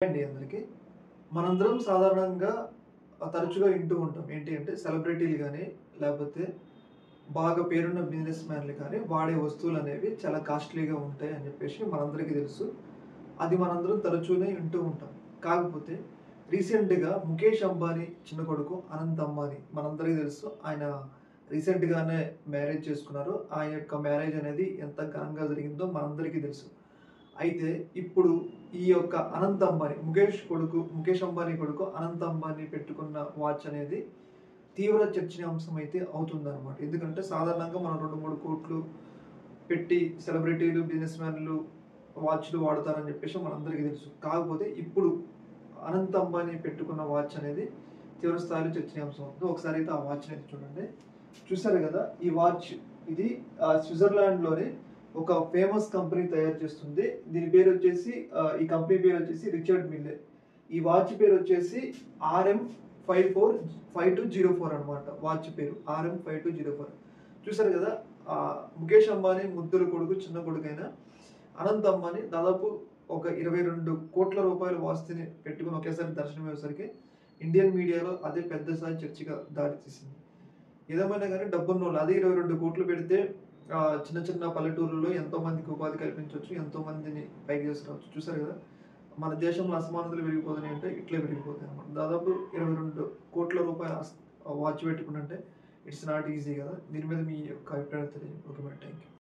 అండి అందరికి. మనందరం సాధారణంగా తరచుగా వింటూ ఉంటాం. ఏంటి అంటే సెలబ్రిటీలు గాని, లేపోతే బాగా పేరున్న బిజినెస్ మ్యాన్‌లు కానీ వాడే వస్తువులనేవి చాలా కాస్ట్‌లీగా ఉంటాయి అని చెప్పేసి మనందరికీ తెలుసు. అది మనందరం తరచునే వింటూ ఉంటాం. కాకపోతే రీసెంట్‌గా ముఖేష్ అంబానీ చిన్న కొడుకు అనంత్ అంబానీ మనందరికీ తెలుసు. ఆయన రీసెంట్‌గానే మ్యారేజ్ చేసుకున్నారు. ఆయన యొక్క మ్యారేజ్ అనేది ఎంత ఘనంగా జరిగిందో మనందరికీ తెలుసు. అయితే ఇప్పుడు ఈ యొక్క అనంత్ అంబానీ, ముఖేష్ అంబానీ కొడుకు అనంత్ అంబానీ పెట్టుకున్న వాచ్ అనేది తీవ్ర చర్చనీయాంశం అయితే అవుతుందన్నమాట. ఎందుకంటే సాధారణంగా మనం 2, 3 కోట్లు పెట్టి సెలబ్రిటీలు, బిజినెస్ మ్యాన్‌లు వాచ్‌లు వాడతారని చెప్పేసి మనందరికీ తెలుసు. కాకపోతే ఇప్పుడు అనంత్ అంబానీ పెట్టుకున్న వాచ్ అనేది తీవ్ర స్థాయిలో చర్చనీయాంశం అవుతుంది. ఒకసారి అయితే ఆ వాచ్‌ని అయితే చూడండి. చూసారు కదా! ఈ వాచ్ ఇది స్విట్జర్లాండ్‌లోని ఒక ఫేమస్ కంపెనీ తయారు చేస్తుంది. దీని పేరు వచ్చేసి ఈ కంపెనీ పేరు వచ్చేసి రిచర్డ్ మిల్లే. ఈ వాచ్ పేరు వచ్చేసి RM5204 అన్నమాట. వాచ్ పేరు RM5204. చూసారు కదా! ముఖేష్ అంబానీ ముద్దుల కొడుకు, చిన్న కొడుకైన అనంత్ అంబానీ దాదాపు ఒక 22 కోట్ల రూపాయల ఆస్తిని పెట్టుకొని ఒకేసారి దర్శనమిచ్చేసరికి ఇండియన్ మీడియాలో అదే పెద్ద స్థాయి చర్చగా దారితీసింది. ఏదేమైనా గానీ డబ్బున్నోళ్ళు అదే 22 కోట్లు పెడితే చిన్న చిన్న పల్లెటూరుల్లో ఎంతో మందికి ఉపాధి కల్పించొచ్చు. ఎంతో మందిని పైకి తీసుకురావచ్చు. చూసారు గదా! మన దేశంలో అసమానతలు పెరిగిపోతున్నాయి అంటే ఇట్లే పెరిగిపోతాయన్నమాట. దాదాపు 22 కోట్ల రూపాయల వాచ్ పెట్టుకున్నంటే ఇట్స్ నాట్ ఈజీ గదా! దీని మీద మీ యొక్క అభిప్రాయం తెలియజేయండి. ఓకే. Thank you.